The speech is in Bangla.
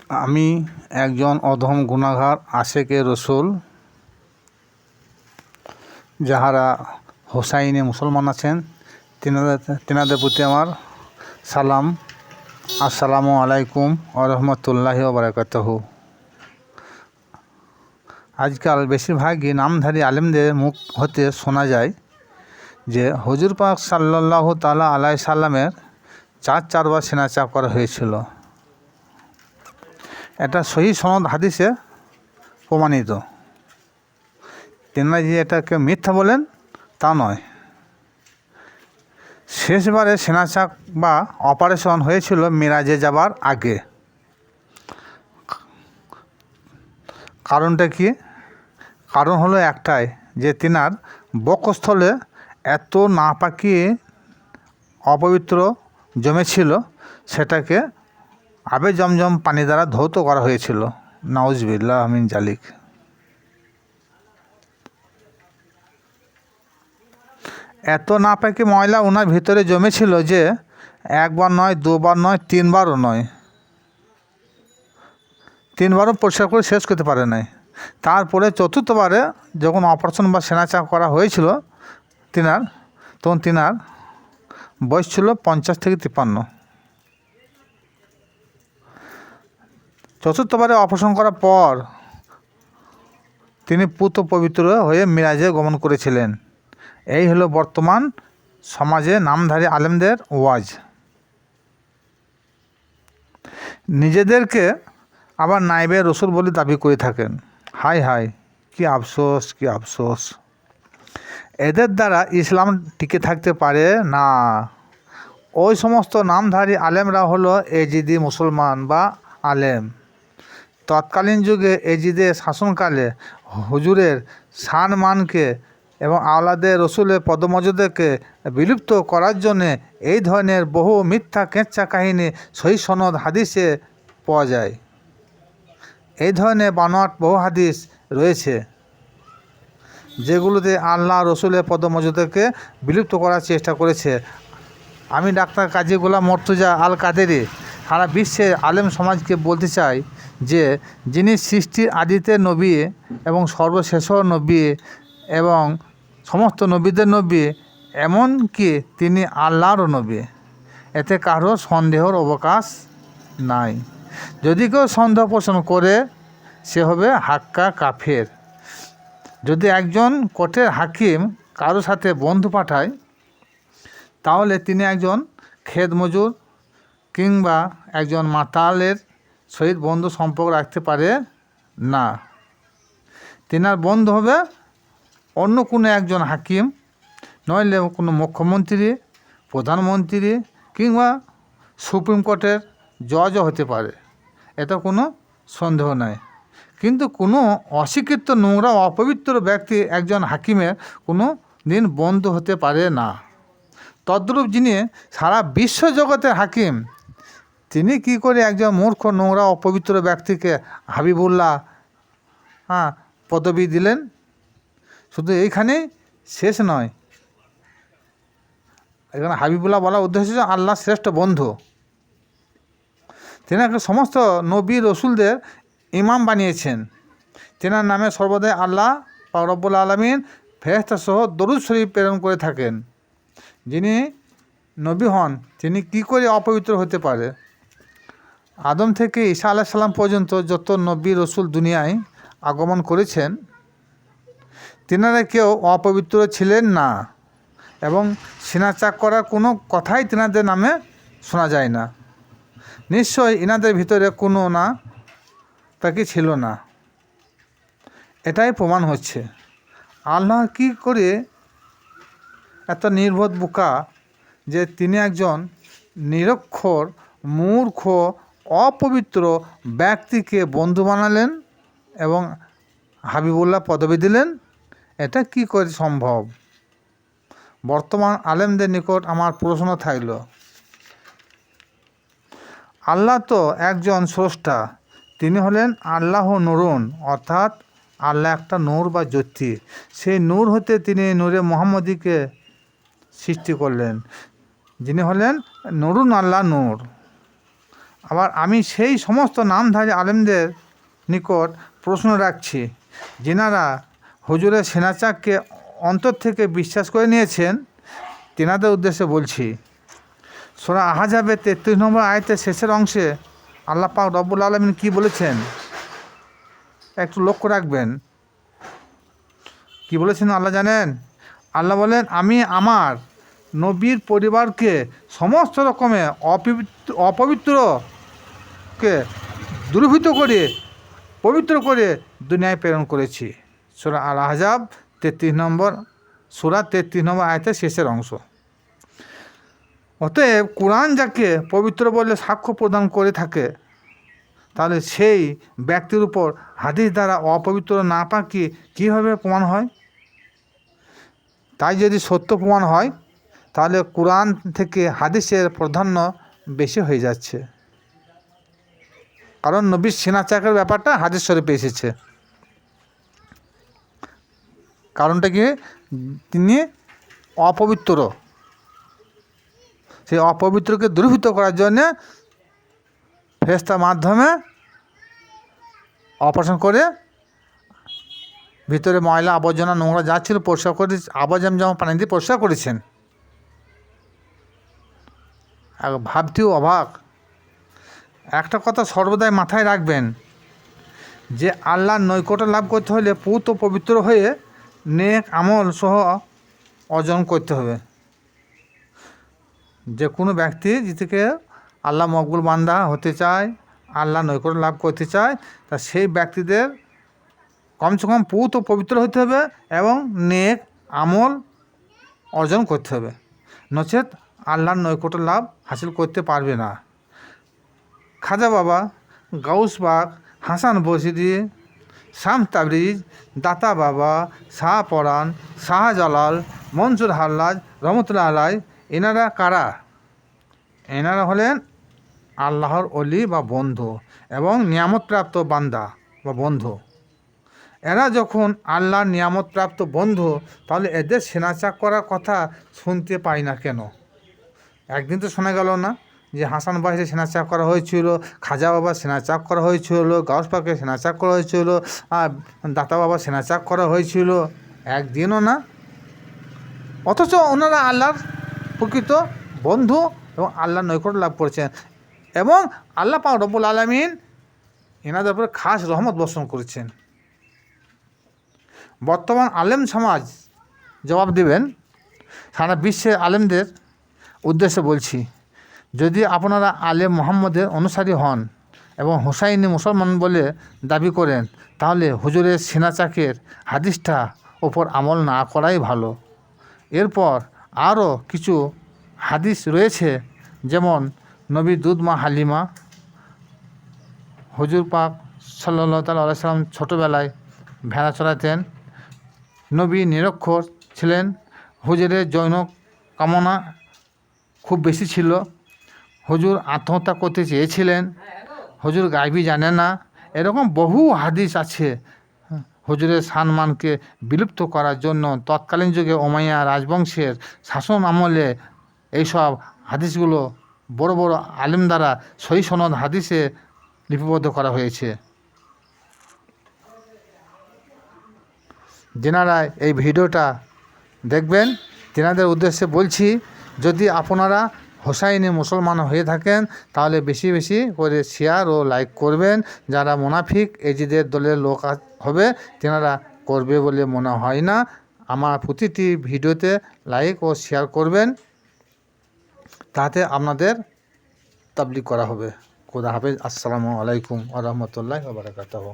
আমি একজন অধম গুনাহগার আশেকে রসুল, যাহারা হোসাইনে মুসলমান আছেন তেনাদের প্রতি আমার সালাম। আসসালামু আলাইকুম ওয়া রাহমাতুল্লাহি ওয়া বারাকাতুহু। আজকাল বেশিরভাগই নামধারী আলেমদের মুখ হতে শোনা যায় যে হুজুর পাক সাল্লাল্লাহু তাআলা আলাইহি সাল্লামের চারবার সেনাচাপ করা হয়েছিল। এটা সহি সনদ হাদিসে প্রমাণিত। তেনারা যে এটাকে মিথ্যা বলেন তা নয়। শেষবারে সেনাচাপ বা অপারেশন হয়েছিল মিরাজে যাবার আগে। কারণটা কি? কারণ হলো একটাই, যে তিনার বক্ষস্থলে এত নাপাকি অপবিত্র জমেছিল, সেটাকে আবে জমজম পানি দ্বারা ধৌত করা হয়েছিল। নাউজুবিল্লাহ মিন জালিক। এত নাপাকি ময়লা ওনার ভিতরে জমেছিল যে একবার নয়, দুবার নয়, তিনবারও নয়, তিনবারও পরিষ্কার করে শেষ করতে পারে নাই। তারপরে চতুর্থবারে যখন অপারেশন বা সেনাচাপ করা হয়েছিল তখন তিনার বয়স ছিল 50 থেকে 53। চতুর্থবারে অপারেশন করার পর তিনি পুত পবিত্র হয়ে মিরাজে গমন করেছিলেন। এই হলো বর্তমান সমাজে নামধারী আলেমদের ওয়াজ। নিজেদেরকে আবার নাইবে রসুল বলে দাবি করে থাকেন। হায় হায়, কি আফসোস, কি আফসোস! এদের দ্বারা ইসলাম টিকে থাকতে পারে না। ওই সমস্ত নামধারী আলেমরা হলো এজিদি মুসলমান বা আলেম। তৎকালীন যুগে এজিদের শাসনকালে হুজুরের সম্মানকে এবং আওলাদে রসুলের পদমর্যাদাকে বিলুপ্ত করার জন্যে এই ধরনের বহু মিথ্যা কেচ্চা কাহিনী সহিহ সনদ হাদিসে পাওয়া যায়। এই ধরনের বানোয়াট বহু হাদিস রয়েছে যেগুলোতে আল্লাহ রসুলের পদমর্যাদাকে বিলুপ্ত করার চেষ্টা করেছে। আমি ডাক্তার কাজী গোলাম মর্তুজা আল কাদেরী সারা বিশ্বের আলেম সমাজকে বলতে চাই যে যিনি সৃষ্টির আদিতে নবী এবং সর্বশেষ নবী এবং সমস্ত নবীদের নবী, এমনকি তিনি আল্লাহরও নবী, এতে কারো সন্দেহের অবকাশ নাই। যদি কেউ সন্দেহ পোষণ করে সে হবে হাক্কা কাফের। যদি একজন কোর্টের হাকিম কারোর সাথে বন্ধু পাঠায়, তাহলে তিনি একজন খেত মজুর কিংবা একজন মাতালের সহিত বন্ধু সম্পর্ক রাখতে পারে না। তিনার বন্ধু হবে অন্য কোনো একজন হাকিম, নইলে কোনো মুখ্যমন্ত্রী, প্রধানমন্ত্রী কিংবা সুপ্রিম কোর্টের জজও হতে পারে, এটা কোনো সন্দেহ নাই। কিন্তু কোনো অশিক্ষিত নোংরা অপবিত্র ব্যক্তি একজন হাকিমের কোনো দিন বন্ধু হতে পারে না। তদ্রূপ যিনি সারা বিশ্ব জগতের হাকিম, তিনি কি করে একজন মূর্খ নোংরা অপবিত্র ব্যক্তিকে হাবিবুল্লাহ পদবি দিলেন? শুধু এইখানেই শেষ নয়, এখানে হাবিবুল্লাহ বলার উদ্দেশ্য হচ্ছে আল্লাহ শ্রেষ্ঠ বন্ধু। তেনাকে সমস্ত নবী রসুলদের ইমাম বানিয়েছেন। তেনার নামে সর্বদাই আল্লাহ পাক রব্বুল আলামিন ফেরেশতা সহ দরুদ শরীফ প্রেরণ করে থাকেন। যিনি নবী হন তিনি কি করে অপবিত্র হতে পারে? আদম থেকে ঈসা আলাইহিস সালাম পর্যন্ত যত নবী রসুল দুনিয়ায় আগমন করেছেন, তেনারা কেউ অপবিত্র ছিলেন না এবং সেনাচাপ করার কোনো কথাই তেনাদের নামে শোনা যায় না। নিশ্চয়ই এনাদের ভিতরে কোনো না তাকে ছিল না। এটাই প্রমাণ হচ্ছে আল্লাহ কি করে এত নির্বোধ বোকা যে তিনি একজন নিরক্ষর মূর্খ অপবিত্র ব্যক্তিকে বন্ধু বানালেন এবং হাবিবুল্লাহ পদবি দিলেন। এটা কি করে সম্ভব? বর্তমান আলেমদের নিকট আমার প্রশ্ন থাকল, আল্লাহ তো একজন স্রষ্টা, তিনি হলেন আল্লাহ নুরুন, অর্থাৎ আল্লাহ একটা নূর বা জ্যোতি। সেই নূর হতে তিনি নূরে মুহাম্মদীকে সৃষ্টি করলেন, যিনি হলেন নুরুন আল্লাহ নূর। আবার আমি সেই সমস্ত নামধারী আলেমদের নিকট প্রশ্ন রাখছি, যেনারা হুজুরের সেনাচাককে অন্তর থেকে বিশ্বাস করে নিয়েছেন, তেনাদের উদ্দেশ্যে বলছি। সূরা আহজাবের 33 নম্বর আয়াতের শেষের অংশে আল্লাহ পাক রব্বুল আলামিন কী বলেছেন একটু লক্ষ্য রাখবেন। কি বলেছেন আল্লাহ জানেন? আল্লাহ বলেন, আমি আমার নবীর পরিবারকে সমস্ত রকমের অপবিত্রকে দূরীভূত করে পবিত্র করে দুনিয়ায় প্রেরণ করেছি। সূরা আল আহজাব 33 নম্বর আয়াতের শেষের অংশ। অতএব কোরআন যাকে পবিত্র বলে সাক্ষ্য প্রদান করে থাকে, তাহলে সেই ব্যক্তির উপর হাদিস দ্বারা অপবিত্র না পাকি কীভাবে প্রমাণ হয়? তাই যদি সত্য প্রমাণ হয়, তাহলে কোরআন থেকে হাদিসের প্রাধান্য বেশি হয়ে যাচ্ছে, কারণ নবীর সেনাচাকের ব্যাপারটা হাদিস শরীফে এসেছে। কারণটা কি? তিনি অপবিত্র, সেই অপবিত্রকে দূরীভূত করার জন্য ফেরেশতার মাধ্যমে অপারেশন করে ভিতরে ময়লা আবর্জনা নোংরা যা ছিল পরিষ্কার করে আবর্জনা যেমন পানি দিয়ে পরিষ্কার করেছেন। ভাবতেও অবাক। একটা কথা সর্বদাই মাথায় রাখবেন, যে আল্লাহর নৈকট্য লাভ করতে হলে পূত পবিত্র হয়ে নেক আমল সহ অর্জন করতে হবে। যে কোনো ব্যক্তি যেদিকে আল্লাহ মকবুল বান্দা হতে চায়, আল্লাহ নৈকট্য লাভ করতে চায়, তা সেই ব্যক্তিদের কমসে কম পূত পবিত্র হতে হবে এবং নেক আমল অর্জন করতে হবে, নচেত আল্লাহর নৈকট্য লাভ হাসিল করতে পারবে না। খাজা বাবা, গাউস বাগ, হাসান বসিরি, শামস তাবরিজ, দাতা বাবা, শাহ পরাণ, শাহজালাল, মনসুর হাল্লাজ রহমতুল্লাহ আলাই, এনারা কারা? এনারা হলেন আল্লাহর অলি বা বন্ধু এবং নিয়ামতপ্রাপ্ত বান্দা বা বন্ধু। এরা যখন আল্লাহর নিয়ামতপ্রাপ্ত বন্ধু, তাহলে এদের সেনাচাক করার কথা শুনতে পাই না কেন? একদিন তো শোনা গেল না যে হাসান বাহিরে সেনাচাক করা হয়েছিল, খাজা বাবা সেনাচাক করা হয়েছিল, গাউস পাকে সেনাচাক করা হয়েছিল, দাতা বাবা সেনাচাক করা হয়েছিল? একদিনও না। অথচ ওনারা আল্লাহর প্রকৃত বন্ধু এবং আল্লাহর নৈকট্য লাভ করেছেন, এবং আল্লাহ পাক রব্বুল আলামিন এনাদের উপরে খাস রহমত বর্ষণ করেছেন। বর্তমান আলেম সমাজ জবাব দেবেন, সারা বিশ্বের আলেমদের উদ্দেশ্যে বলছি, যদি আপনারা আলেম মোহাম্মদের অনুসারী হন এবং হোসাইনি মুসলমান বলে দাবি করেন, তাহলে হুজুরের সেনাচাকের হাদিসটা ওপর আমল না করাই ভালো। এরপর আরও কিছু হাদিস রয়েছে, যেমন নবী দুধ মা হালিমা, হুজুর পাক সাল্লাল্লাহু তাআলা আলাইহি সাল্লাম ছোটোবেলায় ভেড়া চড়াতেন, নবী নিরক্ষর ছিলেন, হুজুরের যৌন কামনা খুব বেশি ছিল, হুজুর আত্মহত্যা করতে চেয়েছিলেন, হুজুর গায়বী জানে না। এরকম বহু হাদিস আছে হুজুরের সম্মানকে বিলুপ্ত করার জন্য তৎকালীন যুগে উমাইয়া রাজবংশের শাসন আমলে এইসব হাদিসগুলো বড় বড় আলেম দ্বারা সহি সনদ হাদিসে লিপিবদ্ধ করা হয়েছে। যেনারা এই ভিডিওটা দেখবেন, তেনাদের উদ্দেশ্যে বলছি, যদি আপনারা হোসাইনি মুসলমান হয়ে থাকেন, তাহলে বেশি বেশি করে শেয়ার ও লাইক করবেন। যারা মুনাফিক এজিদের দলের লোক হবে, তেনারা করবে বলে মনে হয় না। আমার প্রতিটি ভিডিওতে লাইক ও শেয়ার করবেন, তাতে আপনাদের তাবলীগ করা হবে। খোদা হাফেজ। আসসালামু আলাইকুম ওয়া রাহমাতুল্লাহি ওয়া বারাকাতুহু।